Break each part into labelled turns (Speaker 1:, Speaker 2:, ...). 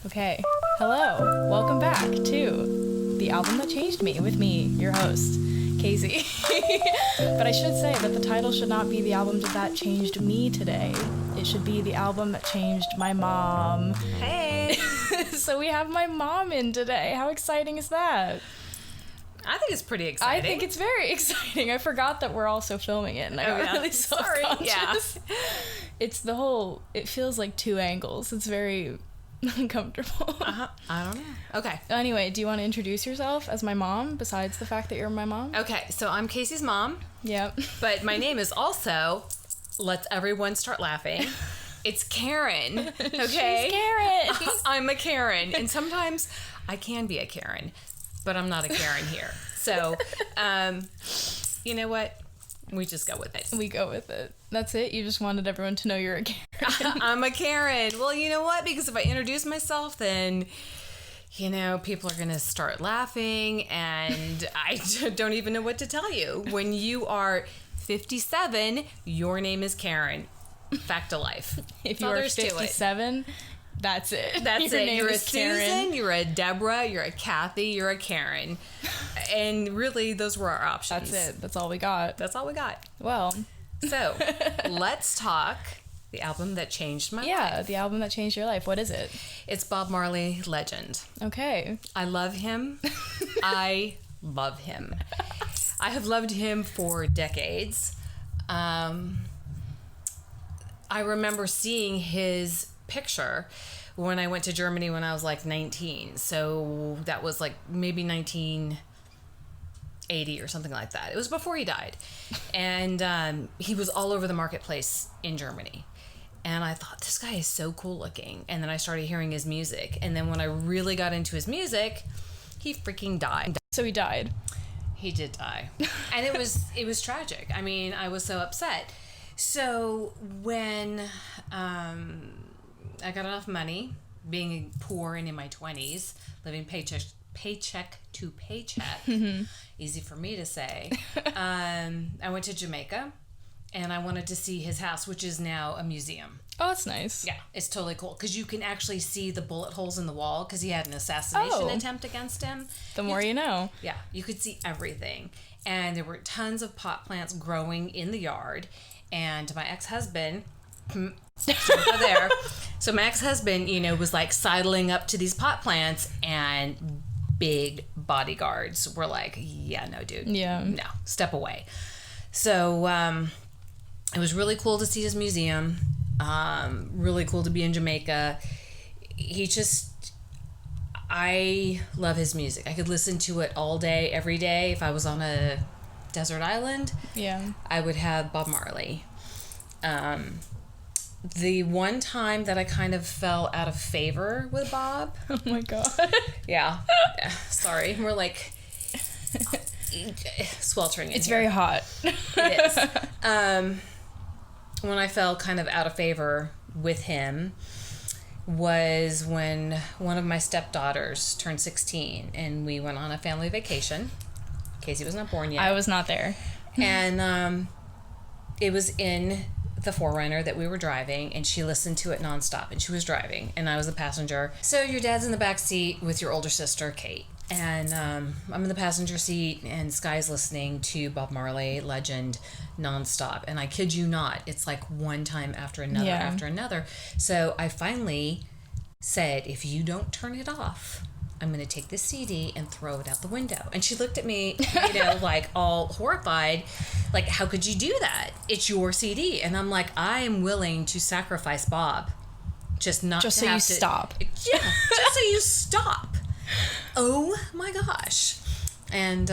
Speaker 1: Okay. Hello. Welcome back to The Album That Changed Me with me, your host, Casey. But I should say that the title should not be The Album That Changed Me Today. It should be The Album That Changed My Mom.
Speaker 2: Hey!
Speaker 1: So we have my mom in today. How exciting is that?
Speaker 2: I think it's pretty exciting.
Speaker 1: I think it's very exciting. I forgot that we're also filming it, and I got really self-conscious.
Speaker 2: Yeah.
Speaker 1: It's the whole, it feels like two angles. It's very uncomfortable.
Speaker 2: I don't know. Okay.
Speaker 1: Anyway, do you want to introduce yourself as my mom, besides the fact that you're my mom?
Speaker 2: Okay, so I'm Casey's mom.
Speaker 1: Yep.
Speaker 2: But my name is also, let's everyone start laughing, it's Karen. Okay?
Speaker 1: She's Karen.
Speaker 2: I'm a Karen. And sometimes I can be a Karen, but I'm not a Karen here. So, you know what? We just go with it.
Speaker 1: We go with it. That's it? You just wanted everyone to know you're a Karen.
Speaker 2: I'm a Karen. Well, you know what? Because if I introduce myself, then, you know, people are going to start laughing, and I don't even know what to tell you. When you are 57, your name is Karen. Fact of life.
Speaker 1: If you are 57, that's it.
Speaker 2: That's
Speaker 1: Your
Speaker 2: it.
Speaker 1: name
Speaker 2: You're a
Speaker 1: is Karen.
Speaker 2: Susan, you're a Deborah, you're a Kathy, you're a Karen. And really, those were our options.
Speaker 1: That's it. That's all we got.
Speaker 2: That's all we got.
Speaker 1: Well.
Speaker 2: So, let's talk the album that changed my life.
Speaker 1: Yeah, the album that changed your life. What is it?
Speaker 2: It's Bob Marley, Legend.
Speaker 1: Okay.
Speaker 2: I love him. I love him. I have loved him for decades. I remember seeing his picture when I went to Germany when I was like 19. So that was like maybe 1980 or something like that. It was before he died. And he was all over the marketplace in Germany. And I thought, this guy is so cool looking. And then I started hearing his music. And then when I really got into his music, he freaking died.
Speaker 1: So he died.
Speaker 2: He did die. And it was tragic. I mean, I was so upset. So when I got enough money, being poor and in my 20s, living paycheck to paycheck, easy for me to say, I went to Jamaica, and I wanted to see his house, which is now a museum.
Speaker 1: Oh, that's nice.
Speaker 2: Yeah, it's totally cool, because you can actually see the bullet holes in the wall, because he had an assassination attempt against him.
Speaker 1: The more you know. Yeah,
Speaker 2: you could see everything. And there were tons of pot plants growing in the yard. And my ex-husband, there. So my ex-husband, you know, was like sidling up to these pot plants, and big bodyguards were like, yeah, no, dude.
Speaker 1: Yeah.
Speaker 2: No, step away. So it was really cool to see his museum. Really cool to be in Jamaica. I love his music. I could listen to it all day, every day. If I was on a desert island, I would have Bob Marley. The one time that I kind of fell out of favor with Bob.
Speaker 1: Oh my God.
Speaker 2: Yeah. Sorry. We're like sweltering in
Speaker 1: It's
Speaker 2: here.
Speaker 1: very hot.
Speaker 2: It is. When I fell kind of out of favor with him was when one of my stepdaughters turned 16, and we went on a family vacation. Casey was not born yet.
Speaker 1: I was not there.
Speaker 2: And it was in the 4Runner that we were driving, and she listened to it nonstop, and she was driving, and I was the passenger. So your dad's in the back seat with your older sister, Kate. And I'm in the passenger seat, and Sky's listening to Bob Marley, Legend, nonstop. And I kid you not, it's like one time after another after another. So I finally said, if you don't turn it off, I'm going to take this CD and throw it out the window. And she looked at me, you know, like all horrified, like, how could you do that? It's your CD. And I'm like, I am willing to sacrifice Bob. Just so you
Speaker 1: stop.
Speaker 2: Yeah, just so you stop. Oh my gosh. And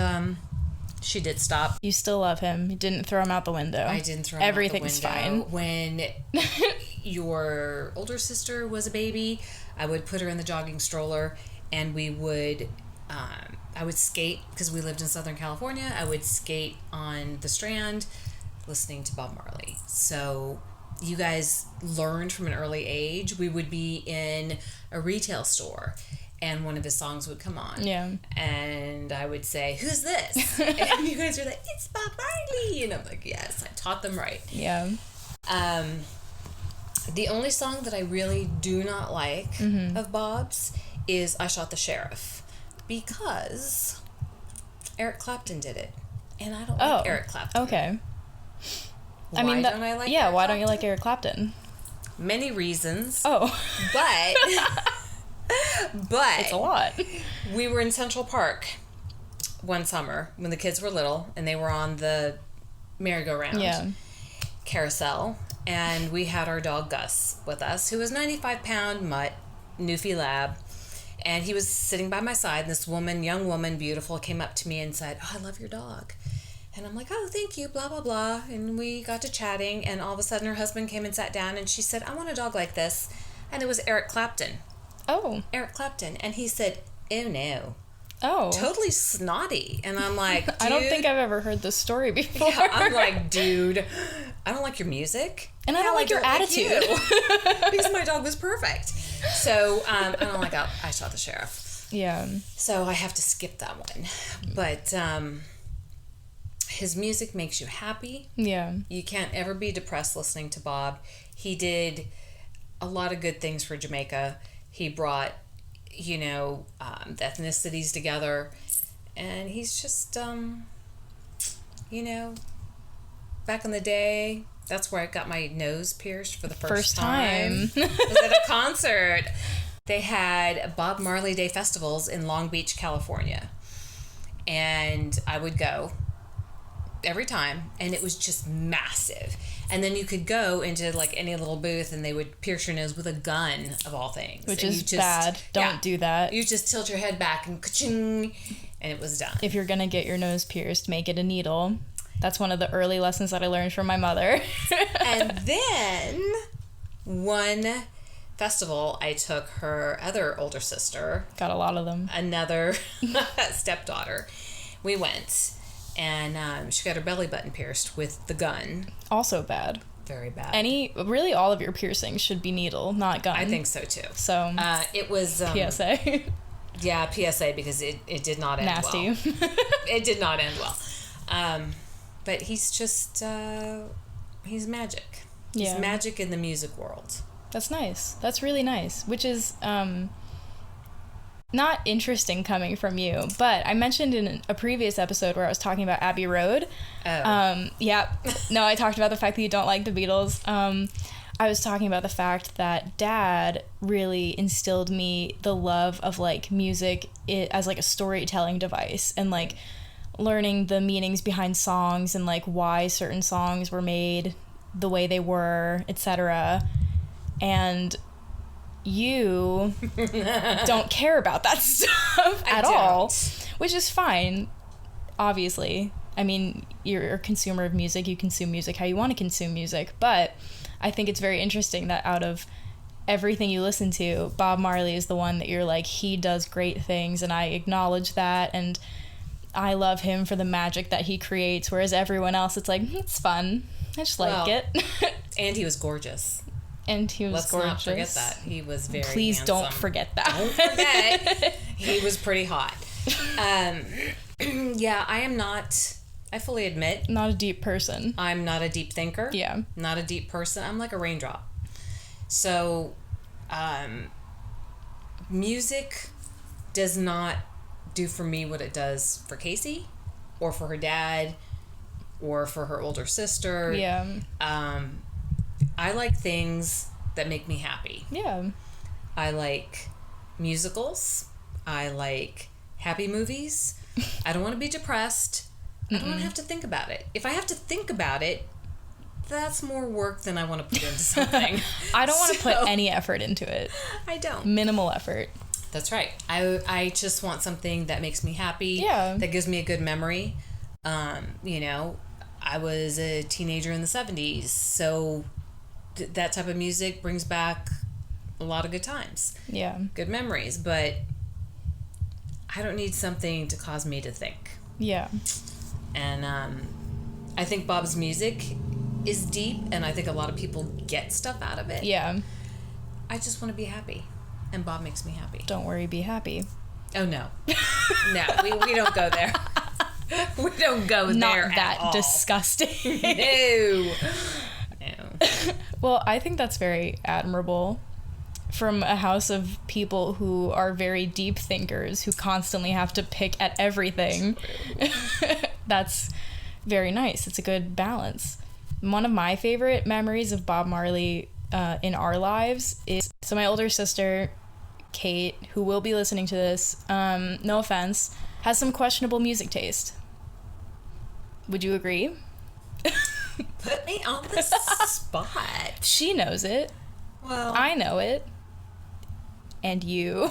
Speaker 2: she did stop.
Speaker 1: You still love him. You didn't throw him out the window.
Speaker 2: I didn't throw him
Speaker 1: Everything's
Speaker 2: out the window.
Speaker 1: fine.
Speaker 2: When your older sister was a baby, I would put her in the jogging stroller, and we would, I would skate, because we lived in Southern California. I would skate on the Strand listening to Bob Marley. So you guys learned from an early age. We would be in a retail store, and one of his songs would come on.
Speaker 1: Yeah.
Speaker 2: And I would say, who's this? And you guys were like, it's Bob Marley. And I'm like, yes, I taught them right.
Speaker 1: Yeah.
Speaker 2: The only song that I really do not like of Bob's is I Shot the Sheriff, because Eric Clapton did it, and I don't like Eric Clapton.
Speaker 1: Okay.
Speaker 2: Why don't I like
Speaker 1: Yeah,
Speaker 2: Eric
Speaker 1: why
Speaker 2: Clapton?
Speaker 1: don't you like Eric Clapton?
Speaker 2: Many reasons.
Speaker 1: Oh.
Speaker 2: But
Speaker 1: It's a lot.
Speaker 2: we were in Central Park one summer when the kids were little, and they were on the merry-go-round carousel, and we had our dog Gus with us, who was 95-pound mutt, Newfie Lab, and he was sitting by my side, and this young woman, beautiful, came up to me and said, "Oh, I love your dog." And I'm like, "Oh, thank you, blah, blah, blah." And we got to chatting, and all of a sudden her husband came and sat down, and she said, "I want a dog like this." And it was Eric Clapton.
Speaker 1: Oh.
Speaker 2: Eric Clapton. And he said, "Oh, no."
Speaker 1: Oh.
Speaker 2: Totally snotty. And I'm like, dude.
Speaker 1: I don't think I've ever heard this story before.
Speaker 2: Yeah, I'm like, dude, I don't like your music.
Speaker 1: And I don't like your attitude.
Speaker 2: Like because my dog was perfect. So I don't like I Shot the Sheriff.
Speaker 1: Yeah.
Speaker 2: So I have to skip that one. But his music makes you happy.
Speaker 1: Yeah.
Speaker 2: You can't ever be depressed listening to Bob. He did a lot of good things for Jamaica. He brought, the ethnicities together. And he's just, back in the day, that's where I got my nose pierced for the first time. It was at a concert. They had Bob Marley Day festivals in Long Beach, California. And I would go every time, and it was just massive. And then you could go into like any little booth, and they would pierce your nose with a gun, of all things.
Speaker 1: Which
Speaker 2: and
Speaker 1: is bad. Don't do that.
Speaker 2: You just tilt your head back and ka-ching, and it was done.
Speaker 1: If you're gonna get your nose pierced, make it a needle. That's one of the early lessons that I learned from my mother.
Speaker 2: And then one festival, I took her other older sister.
Speaker 1: Got a lot of them.
Speaker 2: Another stepdaughter. We went, and she got her belly button pierced with the gun.
Speaker 1: Also bad.
Speaker 2: Very bad.
Speaker 1: Really all of your piercings should be needle, not gun.
Speaker 2: I think so too.
Speaker 1: So
Speaker 2: it was
Speaker 1: PSA.
Speaker 2: Yeah, PSA, because it did not end
Speaker 1: nasty.
Speaker 2: well. It did not end well. But he's just he's magic.
Speaker 1: Yeah.
Speaker 2: He's magic in the music world.
Speaker 1: That's nice. That's really nice. Which is not interesting coming from you, but I mentioned in a previous episode where I was talking about Abbey Road.
Speaker 2: Oh.
Speaker 1: Yeah. No, I talked about the fact that you don't like the Beatles. I was talking about the fact that Dad really instilled me the love of like music as like a storytelling device, and like learning the meanings behind songs and like why certain songs were made the way they were, etc. And you don't care about that stuff at all, which is fine, obviously. I mean, you're a consumer of music. You consume music how you want to consume music. But I think it's very interesting that out of everything you listen to, Bob Marley is the one that you're like, he does great things, and I acknowledge that, and I love him for the magic that he creates, whereas everyone else, it's like, it's fun. I just like it.
Speaker 2: And he was gorgeous.
Speaker 1: And he was gorgeous.
Speaker 2: Let's not forget that. He was very
Speaker 1: Please
Speaker 2: handsome.
Speaker 1: don't forget that.
Speaker 2: Don't forget. He was pretty hot. Yeah, I fully admit.
Speaker 1: Not a deep person.
Speaker 2: I'm not a deep thinker.
Speaker 1: Yeah.
Speaker 2: Not a deep person. I'm like a raindrop. So, music does not do for me what it does for Casey, or for her dad, or for her older sister.
Speaker 1: Yeah.
Speaker 2: I like things that make me happy.
Speaker 1: Yeah.
Speaker 2: I like musicals. I like happy movies. I don't want to be depressed. I don't want to have to think about it. If I have to think about it, that's more work than I want to put into something.
Speaker 1: I don't want to put any effort into it.
Speaker 2: I don't.
Speaker 1: Minimal effort.
Speaker 2: That's right. I just want something that makes me happy.
Speaker 1: Yeah.
Speaker 2: That gives me a good memory. I was a teenager in the 70s, so that type of music brings back a lot of good times.
Speaker 1: Yeah.
Speaker 2: Good memories, but I don't need something to cause me to think.
Speaker 1: Yeah.
Speaker 2: And I think Bob's music is deep, and I think a lot of people get stuff out of it.
Speaker 1: Yeah.
Speaker 2: I just want to be happy, and Bob makes me happy.
Speaker 1: Don't worry, be happy.
Speaker 2: Oh, no. No, we don't go there. We don't go
Speaker 1: Not
Speaker 2: there
Speaker 1: that
Speaker 2: at all.
Speaker 1: disgusting.
Speaker 2: No.
Speaker 1: Well, I think that's very admirable from a house of people who are very deep thinkers who constantly have to pick at everything. That's very nice. It's a good balance. One of my favorite memories of Bob Marley in our lives is, so my older sister, Kate, who will be listening to this, no offense, has some questionable music taste. Would you agree?
Speaker 2: Put me on the spot.
Speaker 1: She knows it.
Speaker 2: Well,
Speaker 1: I know it. And you.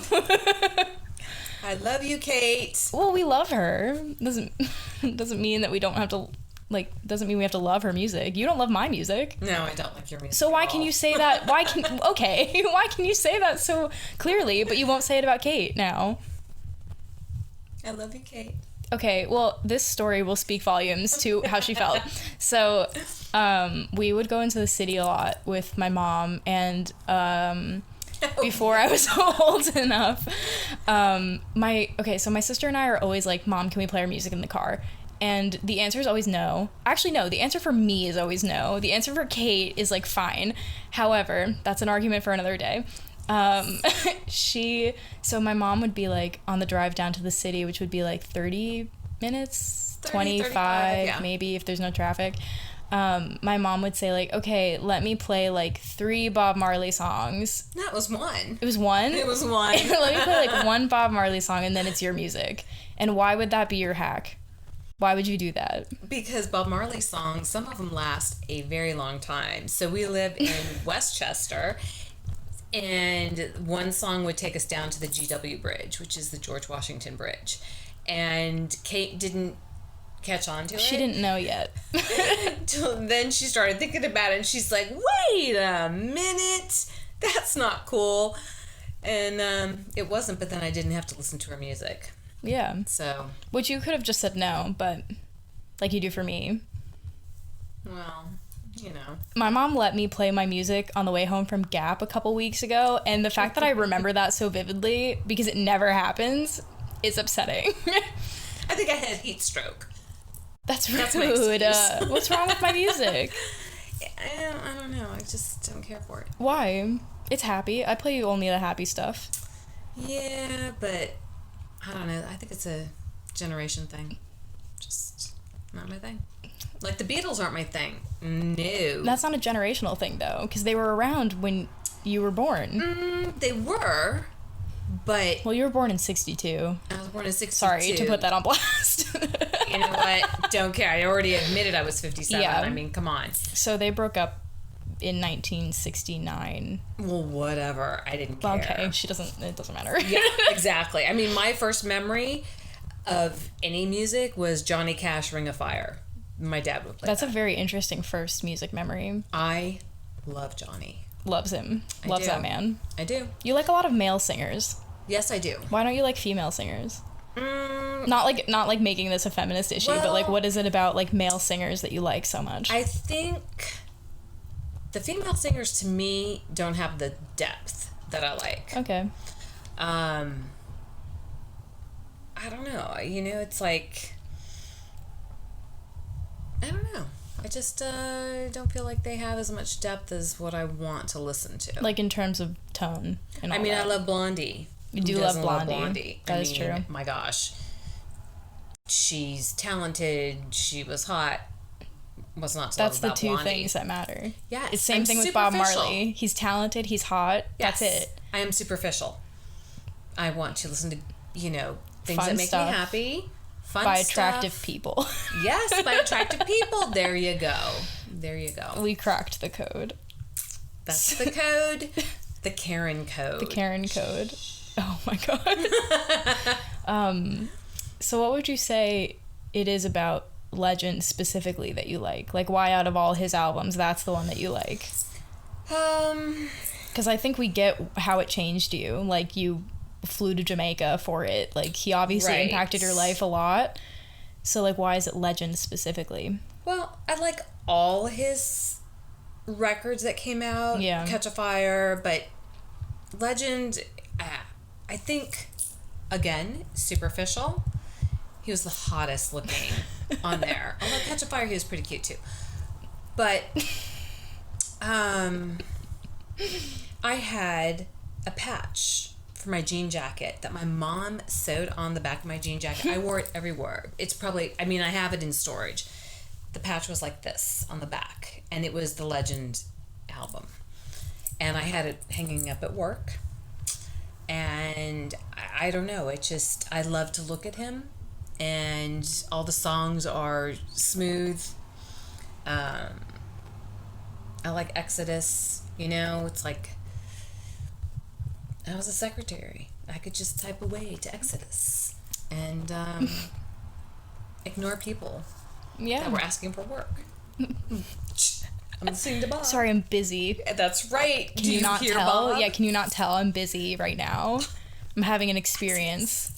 Speaker 2: I love you, Kate.
Speaker 1: Well, we love her. Doesn't mean that we don't have to, like, doesn't mean we have to love her music. You don't love my music.
Speaker 2: No, I don't like your music.
Speaker 1: So why can you say that? Why can you say that so clearly, but you won't say it about Kate now?
Speaker 2: I love you, Kate.
Speaker 1: Okay, well, this story will speak volumes to how she felt. So, we would go into the city a lot with my mom, and before I was old enough, so my sister and I are always like, Mom, can we play our music in the car? And the answer is always no. Actually, no, the answer for me is always no. The answer for Kate is like, fine. However, that's an argument for another day. So my mom would be like on the drive down to the city, which would be like 30 minutes, 25 yeah. Maybe if there's no traffic. My mom would say like, okay, let me play like 3 Bob Marley songs.
Speaker 2: That was one.
Speaker 1: It was one?
Speaker 2: It was one.
Speaker 1: Let me play like 1 Bob Marley song and then it's your music. And why would that be your hack? Why would you do that?
Speaker 2: Because Bob Marley songs, some of them last a very long time. So we live in Westchester, and one song would take us down to the GW Bridge, which is the George Washington Bridge. And Kate didn't catch on to it.
Speaker 1: She didn't know yet.
Speaker 2: Till then she started thinking about it, and she's like, wait a minute, that's not cool. And it wasn't, but then I didn't have to listen to her music.
Speaker 1: Yeah.
Speaker 2: So.
Speaker 1: Which you could have just said no, but like you do for me.
Speaker 2: Well, you know.
Speaker 1: My mom let me play my music on the way home from Gap a couple weeks ago, and the fact that I remember that so vividly, because it never happens, is upsetting.
Speaker 2: I think I had heat stroke.
Speaker 1: That's rude. What's wrong with my music?
Speaker 2: I don't know. I just don't care for it.
Speaker 1: Why? It's happy. I play you only the happy stuff.
Speaker 2: Yeah, but I don't know. I think it's a generation thing. Just not my thing. Like the Beatles aren't my thing. No.
Speaker 1: That's not a generational thing, though, because they were around when you were born.
Speaker 2: They were, but...
Speaker 1: Well, you were born in 62.
Speaker 2: I was born in 62.
Speaker 1: Sorry to put that on blast.
Speaker 2: You know what? Don't care. I already admitted I was 57. Yeah. I mean, come on.
Speaker 1: So they broke up in 1969.
Speaker 2: Well, whatever. I didn't care.
Speaker 1: Okay, it doesn't matter.
Speaker 2: Yeah, exactly. I mean, my first memory of any music was Johnny Cash, Ring of Fire. My dad would play
Speaker 1: That's a very interesting first music memory.
Speaker 2: I love Johnny.
Speaker 1: Loves him. Loves that man.
Speaker 2: I do.
Speaker 1: You like a lot of male singers.
Speaker 2: Yes, I do.
Speaker 1: Why don't you like female singers? Not like making this a feminist issue, but like what is it about like male singers that you like so much?
Speaker 2: I think the female singers to me don't have the depth that I like.
Speaker 1: Okay.
Speaker 2: I don't know. You know, it's like, I don't know. I just don't feel like they have as much depth as what I want to listen to.
Speaker 1: Like in terms of tone and all
Speaker 2: I mean,
Speaker 1: that.
Speaker 2: I love Blondie.
Speaker 1: You do love Blondie. That is true.
Speaker 2: My gosh. She's talented. She was hot. What's not to love about Blondie? That's the two things
Speaker 1: that matter.
Speaker 2: Yeah.
Speaker 1: It's the same thing with Bob Marley. He's talented. He's hot.
Speaker 2: Yes.
Speaker 1: That's it.
Speaker 2: I am superficial. I want to listen to, you know, things
Speaker 1: Fun
Speaker 2: that make
Speaker 1: stuff.
Speaker 2: me happy. Fun
Speaker 1: by
Speaker 2: stuff.
Speaker 1: Attractive people.
Speaker 2: Yes, by attractive people. There you go. There you go.
Speaker 1: We cracked the code.
Speaker 2: That's the code. The Karen code.
Speaker 1: The Karen code. Oh my god. So what would you say it is about Legend specifically that you like? Like, why out of all his albums, that's the one that you like? Because I think we get how it changed you. Like, you flew to Jamaica for it. Like, he obviously impacted your life a lot. So, like, why is it Legend specifically?
Speaker 2: Well, I like all his records that came out.
Speaker 1: Yeah.
Speaker 2: Catch a Fire, but Legend, I think, again, superficial. He was the hottest looking on there. Although Catch a Fire, he was pretty cute too. But I had a patch for my jean jacket that my mom sewed on the back of my jean jacket. I wore it everywhere. It's probably, I mean, I have it in storage. The patch was like this on the back, and it was the Legend album. And I had it hanging up at work. And I don't know, it just, I love to look at him. And all the songs are smooth. I like Exodus, you know, it's like, I was a secretary. I could just type away to Exodus and ignore people that were asking for work. I'm listening to Bob.
Speaker 1: Sorry, I'm busy.
Speaker 2: That's right.
Speaker 1: Can you not tell? Bob? Yeah, can you not tell I'm busy right now? I'm having an experience.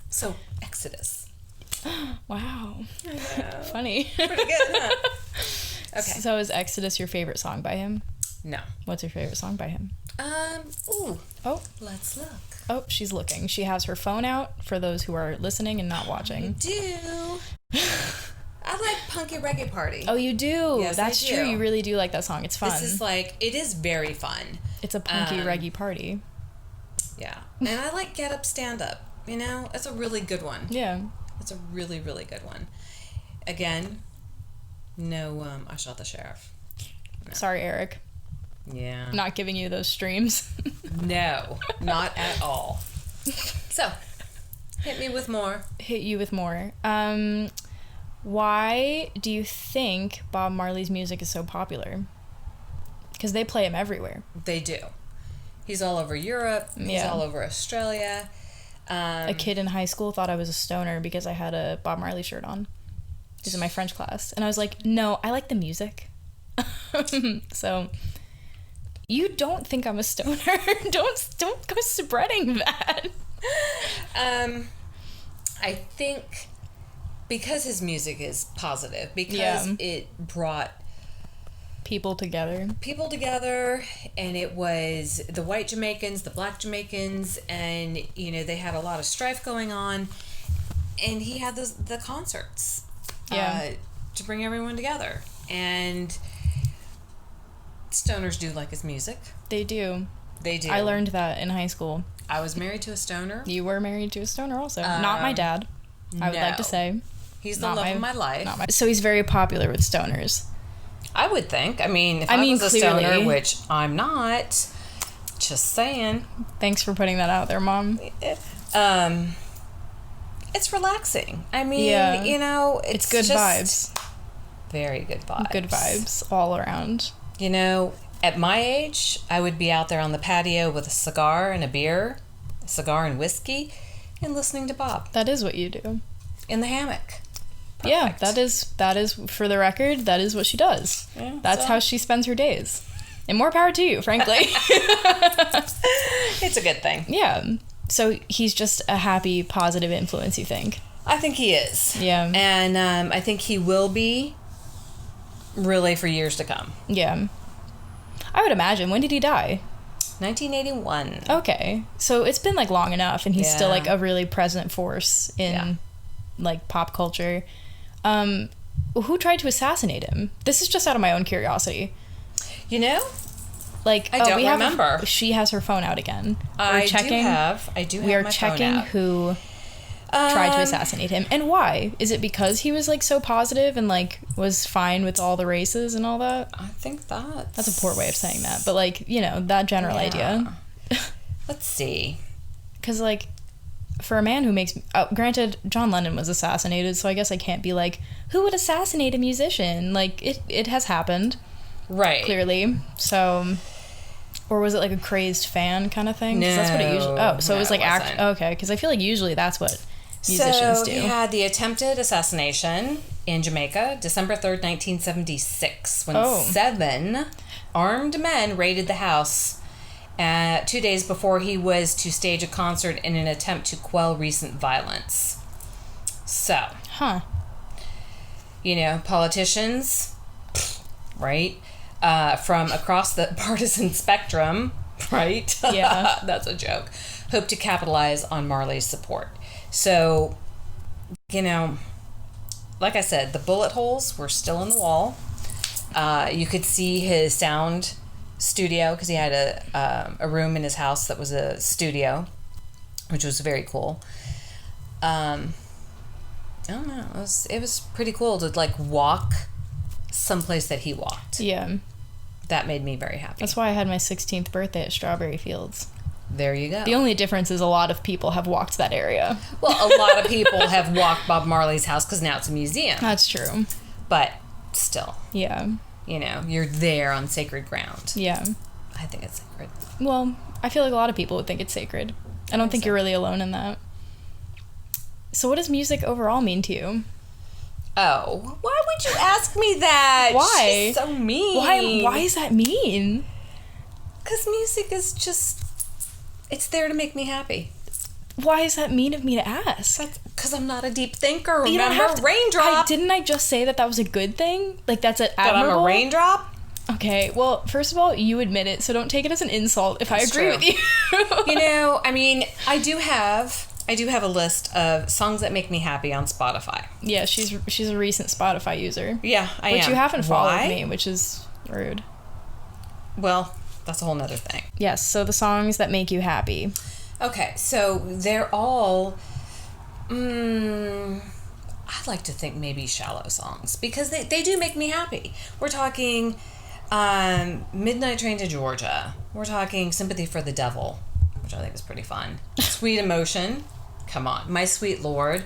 Speaker 2: So, Exodus.
Speaker 1: Wow.
Speaker 2: Yeah.
Speaker 1: Funny.
Speaker 2: Pretty good, huh? Okay.
Speaker 1: So is Exodus your favorite song by him?
Speaker 2: No.
Speaker 1: What's your favorite song by him?
Speaker 2: Ooh.
Speaker 1: Oh.
Speaker 2: Let's look.
Speaker 1: Oh, she's looking. She has her phone out for those who are listening and not watching.
Speaker 2: I do. I like Punky Reggae Party.
Speaker 1: Oh, you do?
Speaker 2: Yes,
Speaker 1: That's
Speaker 2: I do.
Speaker 1: true. You really do like that song. It's fun.
Speaker 2: This is like, it is very fun.
Speaker 1: It's a punky reggae party.
Speaker 2: Yeah. And I like Get Up, Stand Up. You know, it's a really good one.
Speaker 1: Yeah.
Speaker 2: It's a really, really good one. Again, no, I Shot the Sheriff. No.
Speaker 1: Sorry, Eric.
Speaker 2: Yeah.
Speaker 1: Not giving you those streams.
Speaker 2: No, not at all. So, hit me with more.
Speaker 1: Hit you with more. Why do you think Bob Marley's music is so popular? Because they play him everywhere.
Speaker 2: They do. He's all over Europe. He's all over Australia.
Speaker 1: A kid in high school thought I was a stoner because I had a Bob Marley shirt on. He was in my French class. And I was like, no, I like the music. So, you don't think I'm a stoner. Don't go spreading that.
Speaker 2: I think because his music is positive, because it brought
Speaker 1: people together,
Speaker 2: and it was the white Jamaicans, the black Jamaicans, and you know they had a lot of strife going on, and he had the concerts to bring everyone together. And stoners do like his music.
Speaker 1: They do.
Speaker 2: I
Speaker 1: learned that in high school.
Speaker 2: I was married to a stoner.
Speaker 1: You were married to a stoner also. Not my dad, I would like to say.
Speaker 2: He's the love of my life.
Speaker 1: So he's very popular with stoners.
Speaker 2: I would think. I mean, if I was a stoner, which I'm not, just saying.
Speaker 1: Thanks for putting that out there, Mom.
Speaker 2: It's relaxing. I mean, you know,
Speaker 1: it's good vibes.
Speaker 2: Very good vibes.
Speaker 1: Good vibes all around.
Speaker 2: You know, at my age, I would be out there on the patio with a cigar and a beer, a cigar and whiskey, and listening to Bob.
Speaker 1: That is what you do.
Speaker 2: In the hammock. Perfect.
Speaker 1: Yeah, that is for the record, that is what she does. Yeah, that's how she spends her days. And more power to you, frankly.
Speaker 2: It's a good thing.
Speaker 1: Yeah. So he's just a happy, positive influence, you think?
Speaker 2: I think he is.
Speaker 1: Yeah.
Speaker 2: And I think he will be really for years to come.
Speaker 1: Yeah. I would imagine. When did he die?
Speaker 2: 1981.
Speaker 1: Okay. So it's been like long enough, and he's still like a really present force in like pop culture. Who tried to assassinate him? This is just out of my own curiosity.
Speaker 2: You know?
Speaker 1: Like,
Speaker 2: I don't remember.
Speaker 1: She has her phone out again.
Speaker 2: I do have my phone out.
Speaker 1: We are checking who tried to assassinate him and why. Is it because he was like so positive and like was fine with all the races and all that?
Speaker 2: I think that's
Speaker 1: a poor way of saying that, but like, you know, that general idea.
Speaker 2: Let's see.
Speaker 1: Because like, for a man who makes... granted, John Lennon was assassinated, so I guess I can't be like, who would assassinate a musician? Like, it has happened.
Speaker 2: Right.
Speaker 1: Clearly. So... Or was it like a crazed fan kind of thing? Because that's what it usually... Oh, so it was like... Okay, because I feel like usually that's what musicians do.
Speaker 2: So he had the attempted assassination in Jamaica, December 3rd, 1976, when 7 armed men raided the house 2 days before he was to stage a concert in an attempt to quell recent violence. So, you know, politicians, right, from across the partisan spectrum, right?
Speaker 1: Yeah.
Speaker 2: That's a joke. Hope to capitalize on Marley's support. So, you know, like I said, the bullet holes were still in the wall. You could see his sound studio because he had a room in his house that was a studio, which was very cool. I don't know. It was pretty cool to like walk someplace that he walked.
Speaker 1: Yeah.
Speaker 2: That made me very happy.
Speaker 1: That's why I had my 16th birthday at Strawberry Fields.
Speaker 2: There you go.
Speaker 1: The only difference is a lot of people have walked that area.
Speaker 2: Well, a lot of people have walked Bob Marley's house because now it's a museum.
Speaker 1: That's true.
Speaker 2: But still.
Speaker 1: Yeah.
Speaker 2: You know, you're there on sacred ground.
Speaker 1: Yeah.
Speaker 2: I think it's sacred.
Speaker 1: Well, I feel like a lot of people would think it's sacred. I don't think you're really alone in that. So what does music overall mean to you?
Speaker 2: Oh, why would you ask me that?
Speaker 1: Why?
Speaker 2: She's so mean.
Speaker 1: Why is that mean?
Speaker 2: Because music is just... It's there to make me happy.
Speaker 1: Why is that mean of me to ask?
Speaker 2: Because I'm not a deep thinker. Remember,
Speaker 1: You don't have to,
Speaker 2: raindrop.
Speaker 1: didn't I just say that was a good thing? Like, that's admirable?
Speaker 2: That I'm a raindrop?
Speaker 1: Okay, well, first of all, you admit it, so don't take it as an insult if I agree with you.
Speaker 2: You know, I mean, I do have a list of songs that make me happy on Spotify.
Speaker 1: Yeah, she's a recent Spotify user.
Speaker 2: Yeah, I am.
Speaker 1: But you haven't followed
Speaker 2: Why?
Speaker 1: me, which is rude.
Speaker 2: Well, that's a whole nother thing.
Speaker 1: Yes, so the songs that make you happy.
Speaker 2: Okay, so they're all, I'd like to think maybe shallow songs because they do make me happy. We're talking Midnight Train to Georgia. We're talking Sympathy for the Devil, which I think is pretty fun. Sweet Emotion. Come on. My Sweet Lord.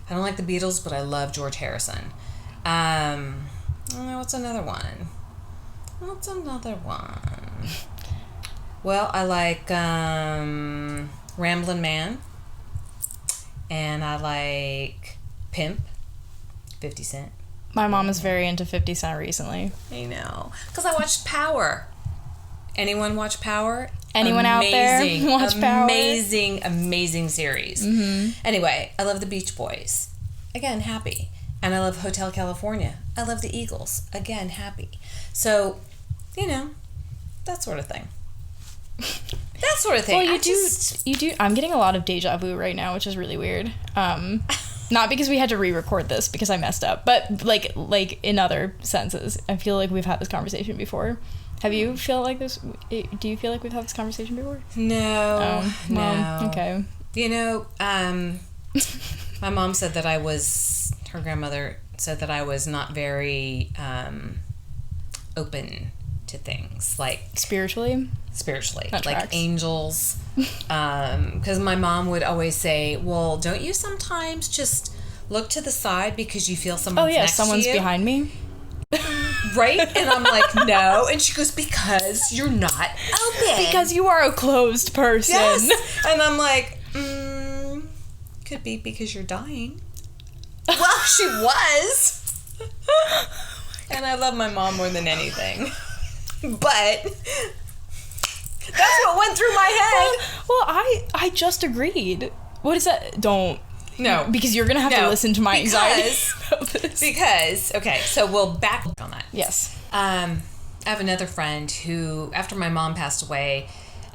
Speaker 2: I don't like the Beatles, but I love George Harrison. What's another one? Well, I like Ramblin' Man. And I like Pimp, 50 Cent.
Speaker 1: My mom is very into 50 Cent recently.
Speaker 2: I know. Because I watched Power. Anyone watch Power?
Speaker 1: Anyone out there watch Power?
Speaker 2: Amazing series. Mm-hmm. Anyway, I love the Beach Boys. Again, happy. And I love Hotel California. I love the Eagles. Again, happy. So, you know, that sort of thing.
Speaker 1: Well, you do. I'm getting a lot of deja vu right now, which is really weird. Not because we had to re-record this because I messed up, but like in other senses. I feel like we've had this conversation before. Have you feel like this? Do you feel like we've had this conversation before?
Speaker 2: No.
Speaker 1: No. Okay.
Speaker 2: You know, my mom said that her grandmother said that I was not very open to things like
Speaker 1: spiritually
Speaker 2: that like tracks. Angels, because my mom would always say, well, don't you sometimes just look to the side because you feel someone's next
Speaker 1: someone's
Speaker 2: to you?
Speaker 1: behind me,
Speaker 2: right? And I'm like, no. And she goes, because you're not open,
Speaker 1: because you are a closed person.
Speaker 2: Yes. And I'm like, could be because you're dying. Well, she was. And I love my mom more than anything. But that's what went through my head.
Speaker 1: Well, I just agreed. What is that? Don't.
Speaker 2: No.
Speaker 1: Because you're going to have to listen to my anxiety about this.
Speaker 2: Because, okay, so we'll back on that.
Speaker 1: Yes.
Speaker 2: I have another friend who, after my mom passed away,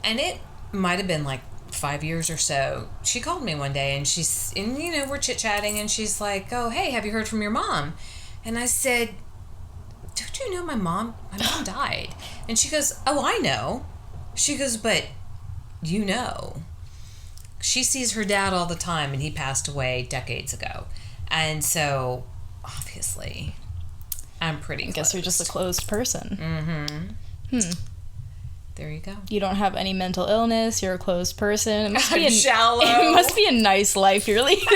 Speaker 2: and it might have been like 5 years or so, she called me one day and we're chit-chatting and she's like, oh, hey, have you heard from your mom? And I said, don't you know my mom died? And she goes, oh, I know. She goes, but you know. She sees her dad all the time and he passed away decades ago. And so, obviously, I'm pretty close.
Speaker 1: I guess you're just a closed person.
Speaker 2: Mm-hmm. There you go.
Speaker 1: You don't have any mental illness. You're a closed person. It must be
Speaker 2: shallow.
Speaker 1: It must be a nice life you're leading.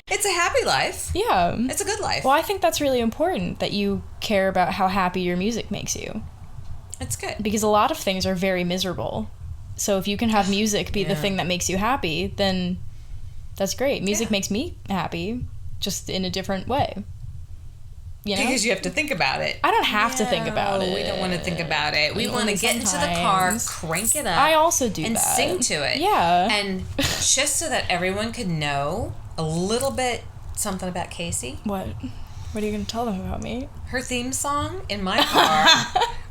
Speaker 2: It's a happy life.
Speaker 1: Yeah.
Speaker 2: It's a good life.
Speaker 1: Well, I think that's really important that you care about how happy your music makes you.
Speaker 2: It's good.
Speaker 1: Because a lot of things are very miserable. So if you can have music be the thing that makes you happy, then that's great. Music makes me happy, just in a different way. You know?
Speaker 2: Because you have to think about it.
Speaker 1: I don't have to think about it.
Speaker 2: We don't want to think about it. We want to get into the car, crank it up.
Speaker 1: I also do
Speaker 2: and
Speaker 1: that.
Speaker 2: sing to it.
Speaker 1: Yeah.
Speaker 2: And just so that everyone could know a little bit something about Casey.
Speaker 1: What? What are you going to tell them about me?
Speaker 2: Her theme song in my car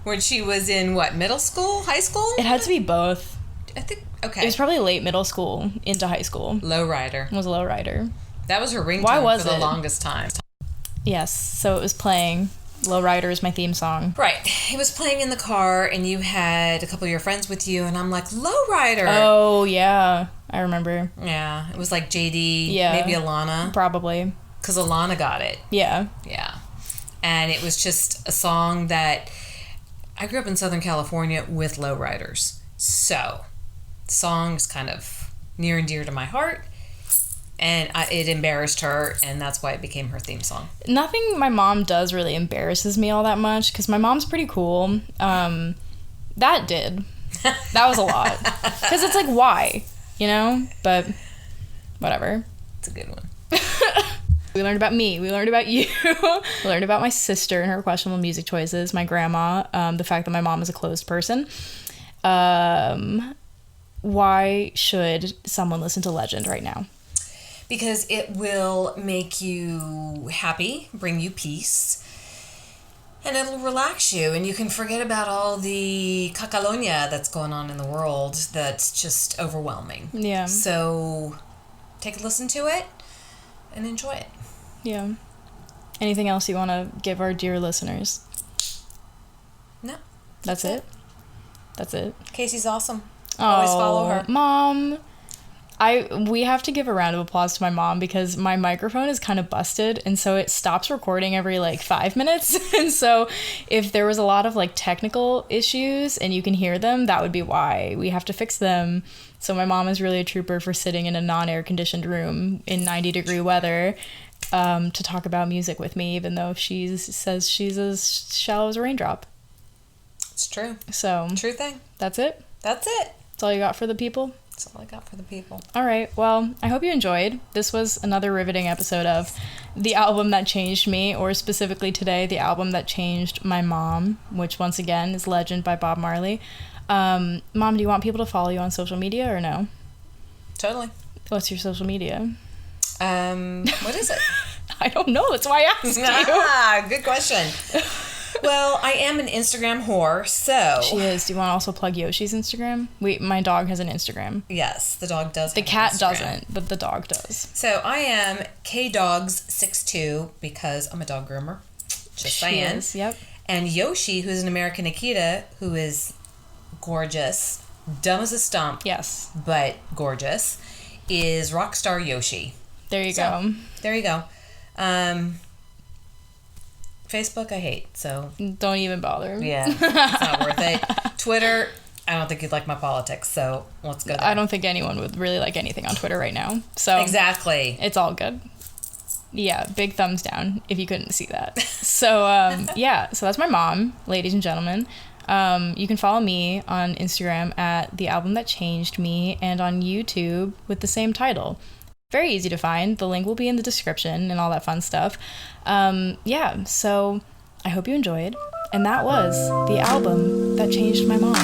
Speaker 2: when she was in, middle school? High school?
Speaker 1: It had to be both.
Speaker 2: I think, okay.
Speaker 1: It was probably late middle school into high school.
Speaker 2: Lowrider.
Speaker 1: It was Lowrider.
Speaker 2: That was her ringtone
Speaker 1: for
Speaker 2: the longest time.
Speaker 1: Yes, so it was playing Lowrider is my theme song.
Speaker 2: Right. It was playing in the car, and you had a couple of your friends with you, and I'm like, Lowrider.
Speaker 1: Oh, yeah. I remember.
Speaker 2: Yeah. It was like JD,
Speaker 1: Yeah.
Speaker 2: maybe Alana.
Speaker 1: Probably.
Speaker 2: Because Alana got it.
Speaker 1: Yeah.
Speaker 2: Yeah. And it was just a song that I grew up in Southern California with lowriders. So, the song is kind of near and dear to my heart. And it embarrassed her, and that's why it became her theme song.
Speaker 1: Nothing my mom does really embarrasses me all that much, because my mom's pretty cool. That did. That was a lot. Because it's like, why? You know? But, whatever.
Speaker 2: It's a good one.
Speaker 1: We learned about me. We learned about you. We learned about my sister and her questionable music choices. My grandma. The fact that my mom is a closed person. Why should someone listen to Legend right now?
Speaker 2: Because it will make you happy, bring you peace, and it'll relax you, and you can forget about all the cacalonia that's going on in the world that's just overwhelming.
Speaker 1: Yeah.
Speaker 2: So take a listen to it and enjoy it.
Speaker 1: Yeah. Anything else you want to give our dear listeners?
Speaker 2: No.
Speaker 1: That's it? That's it?
Speaker 2: Casey's awesome. Always follow her.
Speaker 1: Mom. We have to give a round of applause to my mom because my microphone is kind of busted, and so it stops recording every like 5 minutes. And so if there was a lot of like technical issues and you can hear them, that would be why. We have to fix them. So my mom is really a trooper for sitting in a non-air conditioned room in 90-degree weather to talk about music with me, even though she says she's as shallow as a raindrop.
Speaker 2: It's true.
Speaker 1: So
Speaker 2: True thing.
Speaker 1: That's it?
Speaker 2: That's it.
Speaker 1: That's all you got for the people?
Speaker 2: That's all I got for the people.
Speaker 1: All right. Well, I hope you enjoyed. This was another riveting episode of The Album That Changed Me, or specifically today, The Album That Changed My Mom, which once again is Legend by Bob Marley. Mom, do you want people to follow you on social media or no?
Speaker 2: Totally.
Speaker 1: What's your social media?
Speaker 2: What is it?
Speaker 1: I don't know. That's why I asked you.
Speaker 2: Good question. Well, I am an Instagram whore, so...
Speaker 1: She is. Do you want to also plug Yoshi's Instagram? My dog has an Instagram.
Speaker 2: Yes, the dog does.
Speaker 1: The cat doesn't, but the dog does.
Speaker 2: So I am KDogs62 because I'm a dog groomer. Just saying.
Speaker 1: Is, yep.
Speaker 2: And Yoshi, who's an American Akita, who is gorgeous, dumb as a stump.
Speaker 1: Yes.
Speaker 2: But gorgeous, is Rockstar Yoshi.
Speaker 1: There you go.
Speaker 2: There you go. Facebook I hate, so...
Speaker 1: Don't even bother.
Speaker 2: Yeah, it's not worth it. Twitter, I don't think you'd like my politics, so let's go there.
Speaker 1: I don't think anyone would really like anything on Twitter right now. So
Speaker 2: exactly.
Speaker 1: It's all good. Yeah, big thumbs down if you couldn't see that. So, yeah, so that's my mom, ladies and gentlemen. You can follow me on Instagram at The Album That Changed Me and on YouTube with the same title. Very easy to find. The link will be in the description and all that fun stuff. Yeah, so I hope you enjoyed. And that was The Album That Changed My Mom.